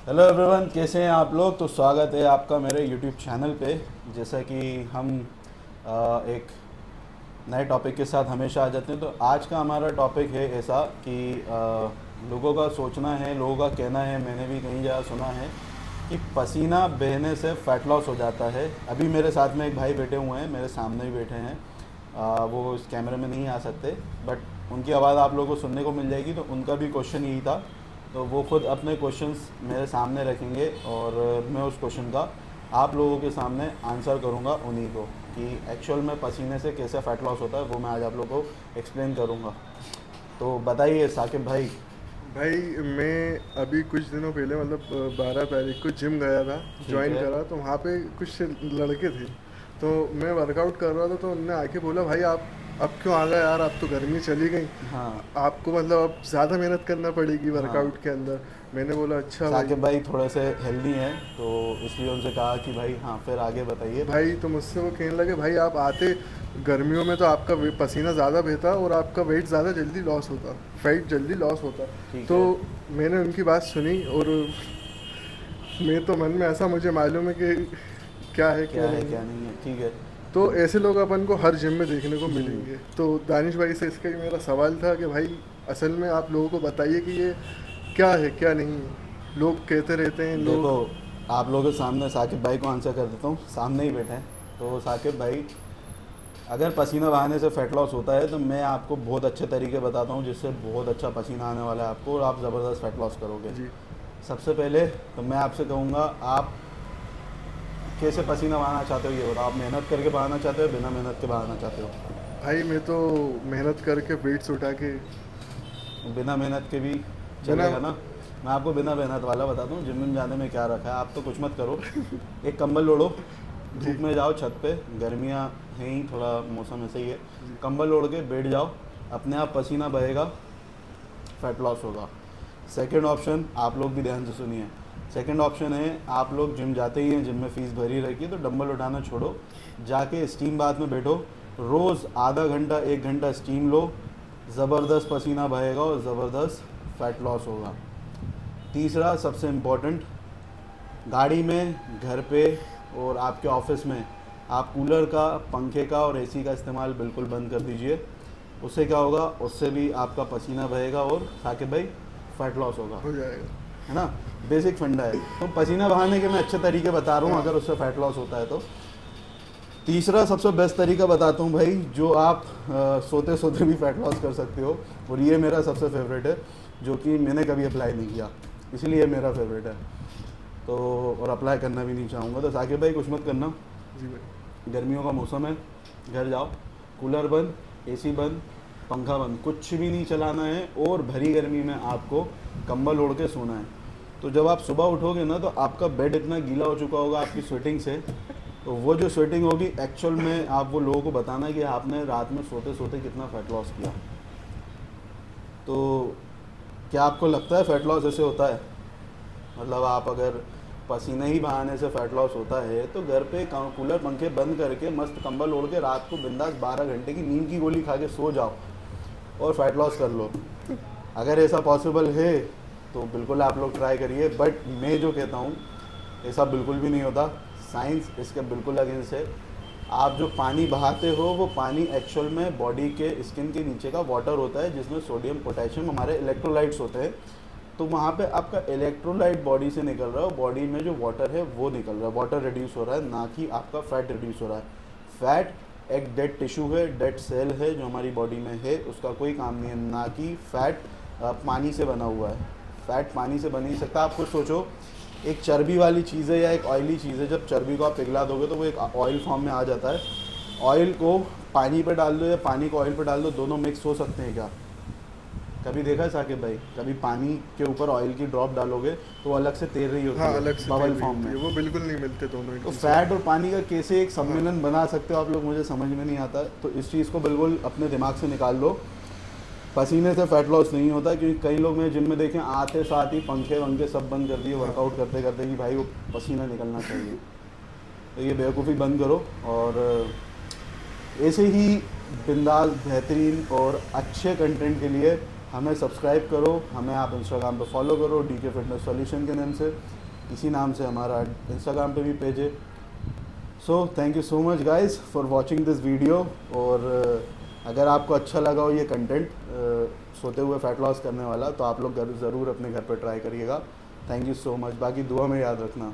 Hello everyone, कैसे हैं आप लोग। तो स्वागत है आपका मेरे यूट्यूब चैनल पे। जैसा कि हम एक नए टॉपिक के साथ हमेशा आ जाते हैं, तो आज का हमारा टॉपिक है ऐसा कि लोगों का सोचना है, लोगों का कहना है, मैंने भी कहीं जगह सुना है कि पसीना बहने से फैट लॉस हो जाता है। अभी मेरे साथ में एक भाई बैठे हुए हैं, मेरे सामने ही बैठे हैं। वो इस कैमरे में नहीं आ सकते, बट उनकी आवाज़ आप लोगों को सुनने को मिल जाएगी। तो उनका भी क्वेश्चन यही था, तो वो खुद अपने क्वेश्चंस मेरे सामने रखेंगे और मैं उस क्वेश्चन का आप लोगों के सामने आंसर करूंगा उन्हीं को, कि एक्चुअल में पसीने से कैसे फ़ैट लॉस होता है, वो मैं आज आप लोगों को एक्सप्लेन करूंगा। तो बताइए साकिब भाई। भाई मैं अभी कुछ दिनों पहले 12 तारीख को जिम गया था, ठीक ज्वाइन है। करा। तो वहाँ पे कुछ लड़के थे, तो मैं वर्कआउट कर रहा था, तो उनने आके बोला, भाई आप अब क्यों आ गए यार, अब तो गर्मी चली गई, हाँ, आपको अब ज़्यादा मेहनत करना पड़ेगी हाँ। वर्कआउट के अंदर। मैंने बोला अच्छा भाई। साकिब भाई थोड़े से हेल्दी हैं, तो इसलिए उनसे कहा कि भाई हाँ, फिर आगे बताइए। भाई तो मुझसे वो कहने लगे, भाई आप आते गर्मियों में तो आपका पसीना ज़्यादा बहता और आपका वेट ज़्यादा जल्दी लॉस होता, फैट जल्दी लॉस होता। ठीक तो है। मैंने उनकी बात सुनी, और मैं तो मन में ऐसा, मुझे मालूम है कि क्या है क्या क्या है नहीं क्या है। नहीं है, ठीक है। तो ऐसे लोग अपन को हर जिम में देखने को हम्म। मिलेंगे। तो दानिश भाई से इसका ही मेरा सवाल था कि भाई असल में आप लोगों को बताइए कि ये क्या है क्या नहीं है। लोग कहते रहते हैं देखो, लोग। आप लोगों के सामने साकिब भाई को आंसर कर देता हूँ, सामने ही बैठे हैं। तो साकिब भाई, अगर पसीना बहाने से फ़ैट लॉस होता है तो मैं आपको बहुत अच्छे तरीके बताता हूँ, जिससे बहुत अच्छा पसीना आने वाला है आपको और आप ज़बरदस्त फ़ैट लॉस करोगे। जी। सबसे पहले तो मैं आपसे कहूँगा, आप कैसे पसीना बहाना चाहते हो ये बताओ। आप मेहनत करके बहाना चाहते हो, बिना मेहनत के बहाना चाहते हो? भाई मैं तो मेहनत करके वेट्स उठा के। बिना मेहनत के भी बिना। चलेगा ना? मैं आपको बिना मेहनत वाला बताता हूँ। जिम में जाने में क्या रखा है, आप तो कुछ मत करो। एक कंबल ओढ़ो, जी। धूप में जाओ छत पे, गर्मियाँ हैं ही, थोड़ा मौसम ऐसे ही है। जी। कंबल ओढ़ के बैठ जाओ, अपने आप पसीना बहेगा, फैट लॉस होगा। सेकंड ऑप्शन, आप लोग भी ध्यान से सुनिए। सेकंड ऑप्शन है, आप लोग जिम जाते ही हैं, जिम में फ़ीस भरी रखी है, तो डंबल उठाना छोड़ो, जाके स्टीम बाथ में बैठो, रोज़ आधा घंटा 1 घंटा स्टीम लो, ज़बरदस्त पसीना बहेगा और ज़बरदस्त फैट लॉस होगा। तीसरा सबसे इम्पोर्टेंट, गाड़ी में, घर पे और आपके ऑफिस में आप कूलर का, पंखे का और एसी का इस्तेमाल बिल्कुल बंद कर दीजिए। उससे क्या होगा, उससे भी आपका पसीना बहेगा और साकिब भाई फैट लॉस होगा। हो जाएगा। है ना? बेसिक फंडा है। तो पसीना बहाने के मैं अच्छे तरीके बता रहा हूँ, हाँ। अगर उससे फैट लॉस होता है तो। तीसरा सबसे बेस्ट तरीका बताता हूँ भाई, जो आप सोते सोते भी फैट लॉस कर सकते हो, और ये मेरा सबसे फेवरेट है, जो कि मैंने कभी अप्लाई नहीं किया, इसलिए ये मेरा फेवरेट है। तो और अप्लाई करना भी नहीं चाहूँगा। तो साकिब भाई कुछ मत करना, जी भाई। गर्मियों का मौसम है, घर जाओ, कूलर बंद, एसी बंद, पंखा बंद, कुछ भी नहीं चलाना है, और भरी गर्मी में आपको कंबल ओढ़ के सोना है। तो जब आप सुबह उठोगे ना, तो आपका बेड इतना गीला हो चुका होगा आपकी स्वेटिंग से, तो वो जो स्वेटिंग होगी एक्चुअल में आप वो लोगों को बताना कि आपने रात में सोते सोते कितना फैट लॉस किया। तो क्या आपको लगता है फैट लॉस ऐसे होता है? मतलब आप अगर पसीने ही बहाने से फैट लॉस होता है, तो घर पे कूलर पंखे बंद करके मस्त कंबल ओढ़ के रात को बिंदास 12 घंटे की नींद की गोली खा के सो जाओ और फैट लॉस कर लो। अगर ऐसा पॉसिबल है तो बिल्कुल आप लोग ट्राई करिए, बट मैं जो कहता हूँ ऐसा बिल्कुल भी नहीं होता। साइंस इसके बिल्कुल अगेंस्ट है। आप जो पानी बहाते हो, वो पानी एक्चुअल में बॉडी के स्किन के नीचे का वाटर होता है, जिसमें सोडियम पोटेशियम हमारे इलेक्ट्रोलाइट्स होते हैं। तो वहाँ पे आपका इलेक्ट्रोलाइट बॉडी से निकल रहा है, बॉडी में जो वाटर है वो निकल रहा है, वाटर रिड्यूस हो रहा है, ना कि आपका फैट रिड्यूस हो रहा है। फैट एक डेड टिश्यू है, डेड सेल है जो हमारी बॉडी में है, उसका कोई काम नहीं है। ना कि फैट पानी से बना हुआ है। फैट पानी से बन नहीं सकता। आप खुद सोचो, एक चर्बी वाली चीज़ है या एक ऑयली चीज़ है, जब चर्बी को आप पिघला दोगे तो वो एक ऑयल फॉर्म में आ जाता है। ऑयल को पानी पे डाल दो या पानी को ऑयल पे डाल दो, दोनों मिक्स हो सकते हैं क्या? कभी देखा है साकिब भाई? कभी पानी के ऊपर ऑयल की ड्रॉप डालोगे तो वो अलग से तैर रही होती हाँ, है, अलग से बबल तैर रही फॉर्म होती में। है, वो बिल्कुल नहीं मिलते दोनों तो एकदम से। फैट और पानी का कैसे एक हाँ। सम्मेलन बना सकते हो आप लोग, मुझे समझ में नहीं आता। तो इस चीज़ को बिल्कुल अपने दिमाग से निकाल लो। पसीने से फैट लॉस नहीं होता, क्योंकि कई लोग मैं जिम में देखें आते साथ ही पंखे वंखे सब बंद कर दिए हाँ। वर्कआउट करते करते कि भाई वो पसीना निकलना चाहिए। तो ये बेवकूफ़ी बंद करो, और ऐसे ही बिंदास बेहतरीन और अच्छे कंटेंट के लिए हमें सब्सक्राइब करो, हमें आप इंस्टाग्राम पे फॉलो करो, DK फिटनेस सॉल्यूशन के नाम से, इसी नाम से हमारा इंस्टाग्राम पे भी पेज है। So thank you so much guys for watching this video. और अगर आपको अच्छा लगा हो ये कंटेंट सोते हुए फैट लॉस करने वाला, तो आप लोग ज़रूर अपने घर पर ट्राई करिएगा। थैंक यू सो मच, बाकी दुआ में याद रखना।